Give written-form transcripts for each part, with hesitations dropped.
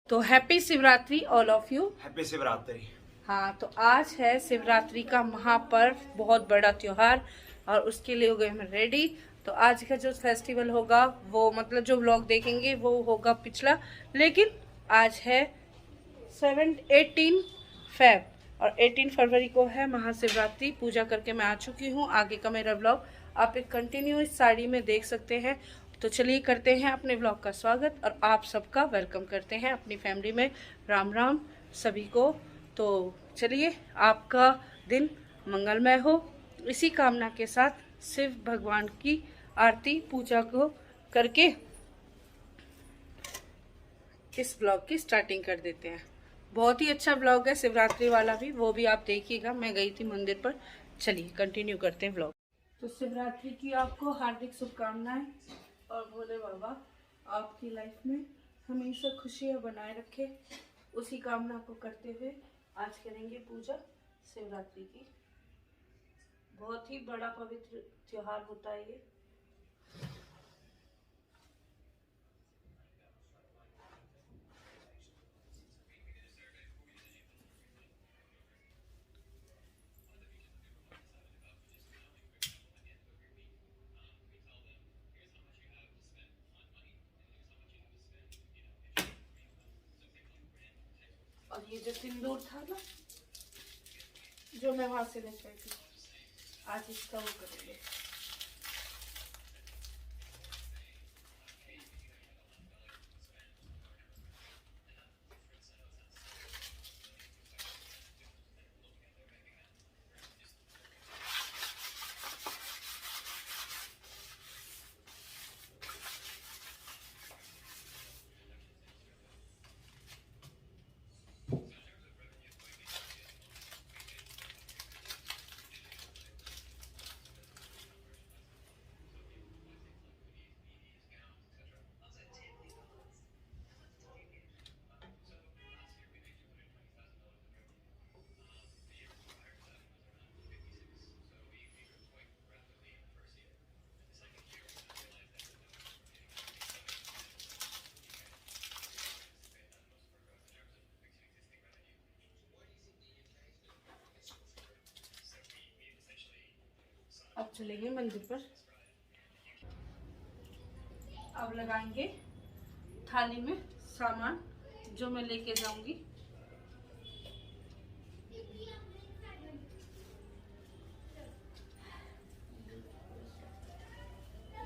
तो happy Shivaratri all of you. Happy Shivratri. हाँ, तो आज है शिवरात्रि का महापर्व, बहुत बड़ा त्योहार और उसके लिए हो गए हम रेडी। तो आज का जो फेस्टिवल होगा वो मतलब जो व्लॉग देखेंगे वो होगा पिछला, लेकिन आज है 18 फेब और 18 फरवरी को है महाशिवरात्रि। पूजा करके मैं आ चुकी हूँ। आगे का मेरा व्लॉग आप एक कंटिन्यू इस साड़ी में देख सकते हैं। तो चलिए करते हैं अपने व्लॉग का स्वागत और आप सबका वेलकम करते हैं अपनी फैमिली में। राम राम सभी को। तो चलिए, आपका दिन मंगलमय हो, इसी कामना के साथ शिव भगवान की आरती पूजा को करके इस ब्लॉग की स्टार्टिंग कर देते हैं। बहुत ही अच्छा ब्लॉग है शिवरात्रि वाला भी, वो भी आप देखिएगा। मैं गई थी मंदिर पर। चलिए कंटिन्यू करते हैं ब्लॉग। तो शिवरात्रि की आपको हार्दिक शुभकामनाएं और भोले बाबा आपकी लाइफ में हमेशा खुशियां बनाए रखे, उसी कामना को करते हुए आज करेंगे पूजा शिवरात्रि की। बहुत ही बड़ा पवित्र त्योहार होता है ये। और ये जो सिंदूर था ना, जो मैं वहां से लेकर आई थी, आज इसका वो करेंगे। अब चलेंगे मंदिर पर। अब लगाएंगे थाली में सामान जो मैं लेके जाऊंगी।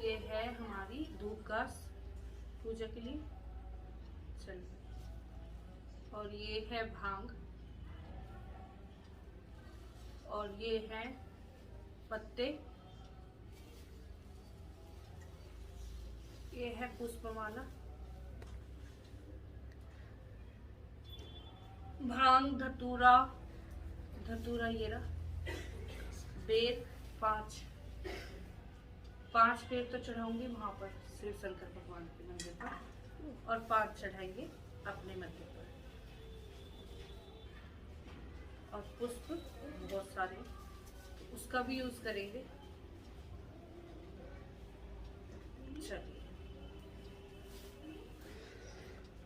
ये है हमारी धूप घास पूजा के लिए। चलिए, और ये है भांग और ये है पत्ते, ये है पुष्पमाला। भांग, धतूरा, धतूरा ये रहा, बेर 5 बेर तो चढ़ाऊंगी वहां पर शिव शंकर भगवान के मंदिर पर, और 5 चढ़ाएंगे अपने मंदिर पर। और पुष्प बहुत सारे, उसका भी यूज करेंगे। चलिए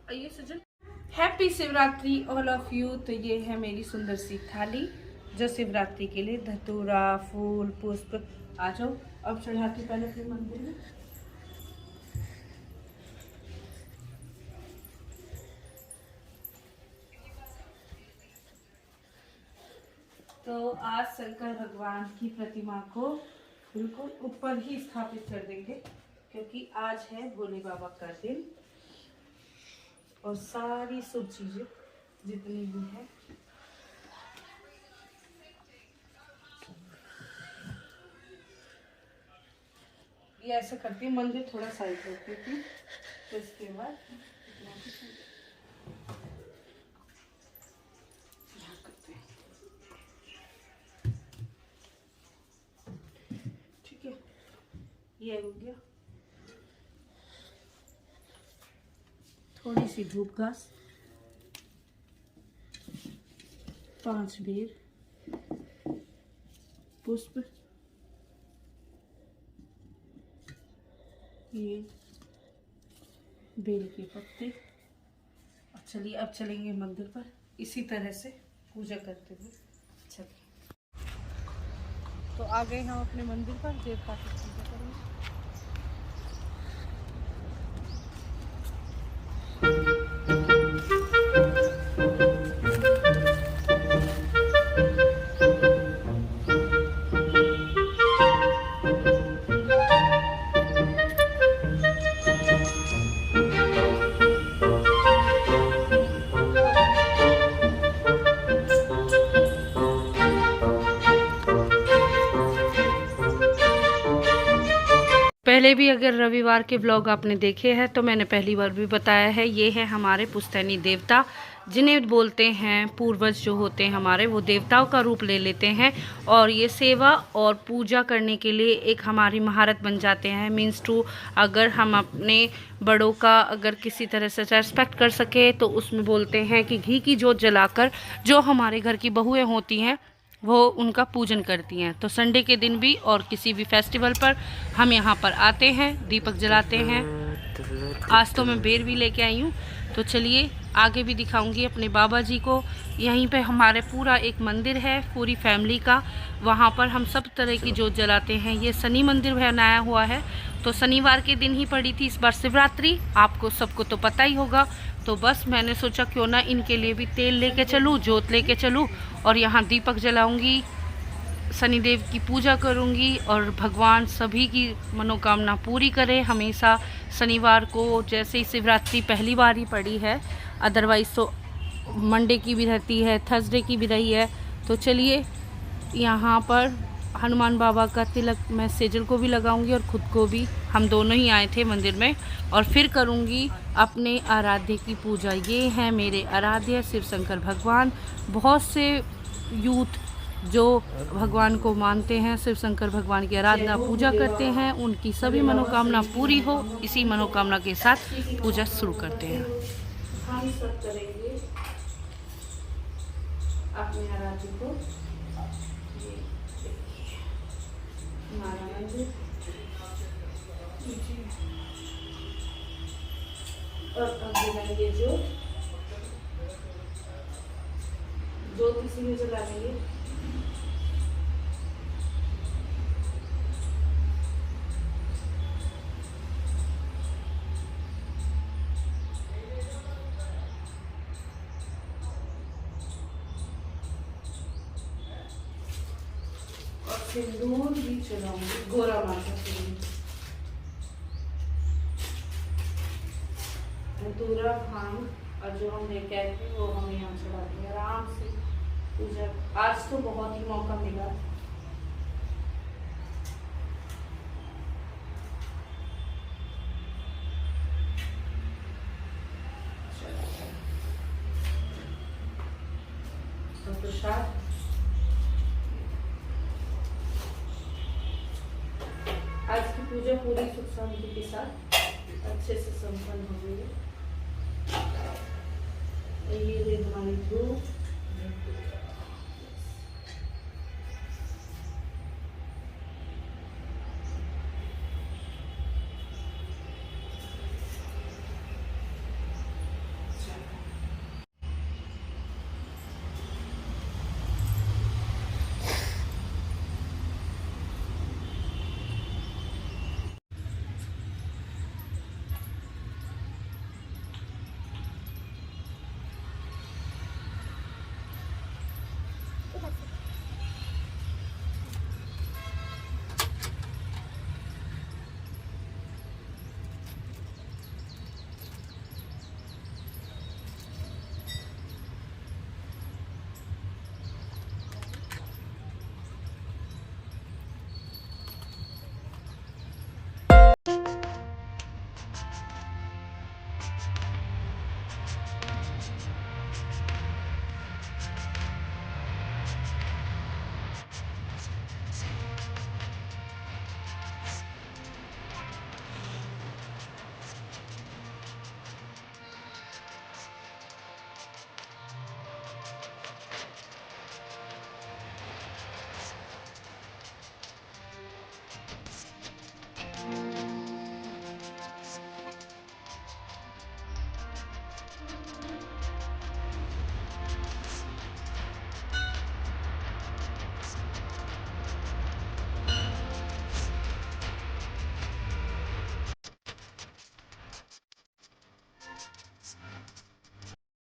आइए सजन। Happy Shivaratri all of you. तो ये है मेरी सुंदर सी थाली जो शिवरात्रि के लिए धतूरा, फूल, पुष्प। आ जाओ, अब चढ़ाती पहले अपने मंदिर में। तो आज शंकर भगवान की प्रतिमा को बिल्कुल ऊपर ही स्थापित कर देंगे, क्योंकि आज है भोले बाबा का दिन और सारी शुभ चीजें जितनी भी है ये ऐसा करती हूँ। मंदिर थोड़ा साइड रखती थी, तो इसके बाद ठीक है, ये हो गया। थोड़ी सी धूप घास, 5 बेर पुष्प, ये बेल के पत्ते, चलिए अब चलेंगे मंदिर पर इसी तरह से पूजा करते हुए। चलिए तो आ गए हम अपने मंदिर पर, देवता की पूजा करेंगे। पहले भी अगर रविवार के व्लॉग आपने देखे हैं तो मैंने पहली बार भी बताया है, ये है हमारे पुश्तैनी देवता, जिन्हें बोलते हैं पूर्वज जो होते हैं हमारे, वो देवताओं का रूप ले लेते हैं और ये सेवा और पूजा करने के लिए एक हमारी महारत बन जाते हैं। मीन्स टू, अगर हम अपने बड़ों का अगर किसी तरह से रेस्पेक्ट कर सके तो उसमें बोलते हैं कि घी की जोत जलाकर जो हमारे घर की बहुएं होती हैं वो उनका पूजन करती हैं। तो संडे के दिन भी और किसी भी फेस्टिवल पर हम यहाँ पर आते हैं, दीपक जलाते हैं। आज तो मैं बेर भी लेके आई हूँ, तो चलिए आगे भी दिखाऊंगी अपने बाबा जी को। यहीं पे हमारे पूरा एक मंदिर है पूरी फैमिली का, वहाँ पर हम सब तरह की जोत जलाते हैं। ये शनि मंदिर बनाया हुआ है, तो शनिवार के दिन ही पड़ी थी इस बार शिवरात्रि, आपको सबको तो पता ही होगा। तो बस मैंने सोचा क्यों ना इनके लिए भी तेल लेके चलूँ, जोत लेके चलूँ और यहाँ दीपक जलाऊंगी, शनिदेव की पूजा करूंगी और भगवान सभी की मनोकामना पूरी करे। हमेशा शनिवार को, जैसे ही शिवरात्रि पहली बार ही पड़ी है, अदरवाइज़ तो मंडे की भी रहती है, थर्सडे की भी रही है। तो चलिए यहाँ पर हनुमान बाबा का तिलक मैं सेजल को भी लगाऊंगी और ख़ुद को भी, हम दोनों ही आए थे मंदिर में, और फिर करूंगी अपने आराध्य की पूजा। ये हैं मेरे आराध्य शिव शंकर भगवान। बहुत से यूथ जो भगवान को मानते हैं, शिव शंकर भगवान की आराधना पूजा करते हैं, उनकी सभी मनोकामना पूरी हो, इसी मनोकामना के साथ पूजा शुरू करते हैं। हम सब करेंगे अपने आराध्य को। हमारा मंदिर और अब जलाएंगे जोत किसी में जला लेंगे। और सिंदूर भी चलाऊंगी, गोरा माता धतूरा भांग और जो हमने कहते वो हम यहाँ चलाते हैं आराम से पूजा। आज तो बहुत ही मौका मिला। तो प्रसाद आज की पूजा पूरी सुख शांति के साथ अच्छे से संपन्न हो गई है। ये हमारी धूप,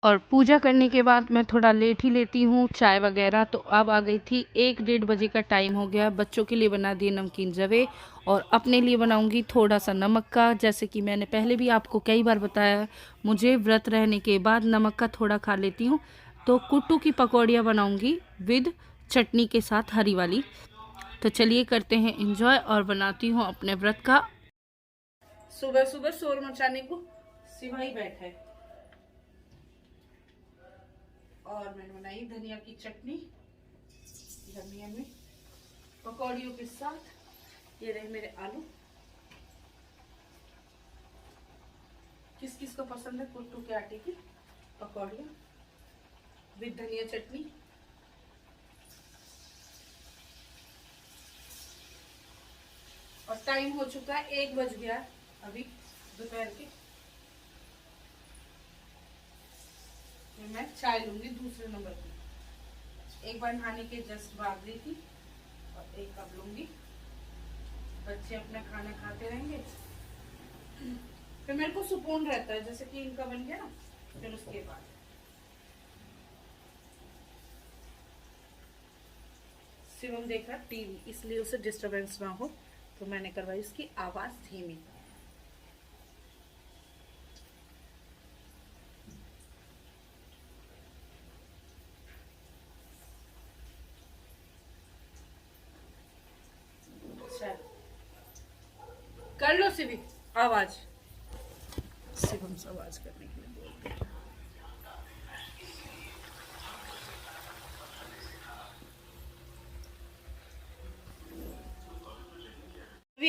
और पूजा करने के बाद मैं थोड़ा लेट ही लेती हूँ चाय वगैरह। तो अब आ गई थी 1-1:30 का टाइम हो गया। बच्चों के लिए बना दिए नमकीन रवे और अपने लिए बनाऊंगी थोड़ा सा नमक का। जैसे कि मैंने पहले भी आपको कई बार बताया, मुझे व्रत रहने के बाद नमक का थोड़ा खा लेती हूँ। तो कुट्टू की पकौड़ियाँ बनाऊंगी विद चटनी के साथ, हरी वाली। तो चलिए करते हैं एंजॉय और बनाती हूँ अपने व्रत का। सुबह सुबह शोर मचाने को सिवाई बैठा है। और मैंने बनाई धनिया की चटनी धनिया में पकौड़ियों के साथ। ये रहे मेरे आलू। किस किस को पसंद है कुट्टू के आटे की पकौड़ियाँ विद धनिया चटनी। और टाइम हो चुका है 1 बज गया अभी दोपहर के। मैं चाय लूंगी दूसरे नंबर की। एक बार नहाने के जस्ट बाद ली थी और एक कप लूंगी। बच्चे अपना खाना खाते रहेंगे, फिर मेरे को सुकून रहता है। जैसे कि इनका बन गया ना, फिर उसके बाद शिवम देख रहा टीवी, इसलिए उसे डिस्टरबेंस ना हो तो मैंने करवाई उसकी आवाज धीमी। कर लो शिवी आवाज। शिवम से आवाज करने के लिए बोलते हैं।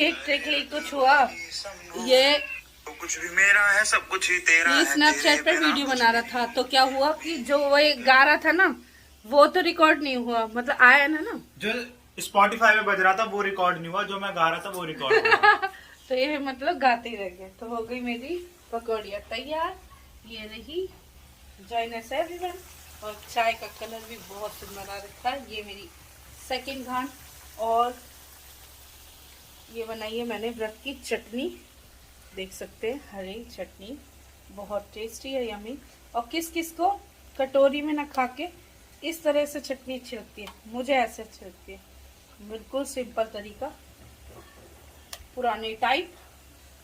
एक ट्रिक ली तो छुआ, ये तो कुछ भी मेरा है सब कुछ ही तेरा है। स्नैपचैट पर वीडियो बना रहा था तो क्या हुआ कि जो वो गा रहा था ना वो तो रिकॉर्ड नहीं हुआ, मतलब आया ना जो स्पॉटिफाई में बज रहा था वो रिकॉर्ड नहीं हुआ, जो मैं गा रहा था वो रिकॉर्ड हुआ। तो ये मतलब गाते ही रह गए। तो हो गई मेरी पकौड़ियाँ तैयार। ये रही, जॉइन अस एवरीवन। और चाय का कलर भी बहुत सुंदर आ रखा है। ये मेरी सेकंड घाट। और ये बनाई है मैंने व्रत की चटनी, देख सकते हैं, हरी चटनी बहुत टेस्टी है, यमी। और किस किस को कटोरी में ना खा के इस तरह से चटनी अच्छी लगती है, मुझे ऐसे अच्छी लगती है। बिल्कुल सिंपल तरीका, पुराने टाइप।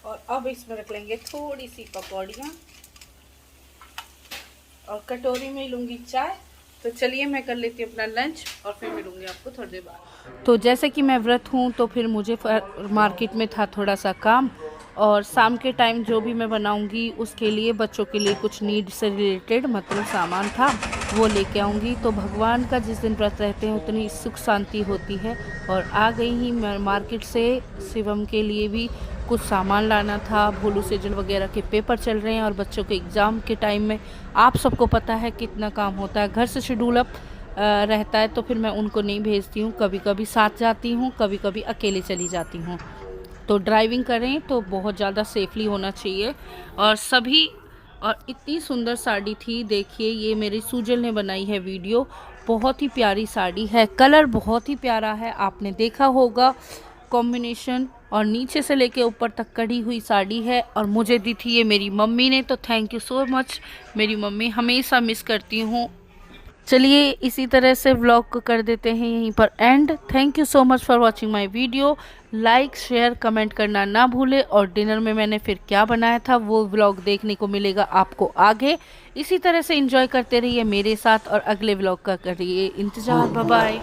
और अब इसमें रख लेंगे थोड़ी सी पकौड़ियाँ और कटोरी में लूँगी चाय। तो चलिए मैं कर लेती हूँ अपना लंच और फिर मिलूँगी आपको थोड़ी देर बाद। तो जैसे कि मैं व्रत हूँ तो फिर मुझे मार्केट में था थोड़ा सा काम। और शाम के टाइम जो भी मैं बनाऊंगी उसके लिए बच्चों के लिए कुछ नीड से रिलेटेड मतलब सामान था, वो लेके आऊँगी। तो भगवान का जिस दिन व्रत रहते हैं उतनी सुख शांति होती है। और आ गई ही मैं मार्केट से। शिवम के लिए भी कुछ सामान लाना था, भोलू सेजल वगैरह के पेपर चल रहे हैं और बच्चों के एग्ज़ाम के टाइम में आप सबको पता है कितना काम होता है। घर से शेड्यूल अप रहता है तो फिर मैं उनको नहीं भेजती हूँ, कभी कभी साथ जाती हूँ, कभी कभी अकेले चली जाती हूँ। तो ड्राइविंग करें तो बहुत ज़्यादा सेफली होना चाहिए। और सभी, और इतनी सुंदर साड़ी थी, देखिए ये मेरी सूजल ने बनाई है वीडियो। बहुत ही प्यारी साड़ी है, कलर बहुत ही प्यारा है, आपने देखा होगा कॉम्बिनेशन। और नीचे से लेके ऊपर तक कढ़ी हुई साड़ी है। और मुझे दी थी ये मेरी मम्मी ने, तो थैंक यू सो मच मेरी मम्मी, हमेशा मिस करती हूँ। चलिए इसी तरह से व्लॉग को कर देते हैं यहीं पर and. Thank you so much for watching my video. Like share comment करना ना भूले। और डिनर में मैंने फिर क्या बनाया था वो व्लॉग देखने को मिलेगा आपको आगे। इसी तरह से एंजॉय करते रहिए मेरे साथ और अगले व्लॉग का करिए इंतज़ार। Bye bye.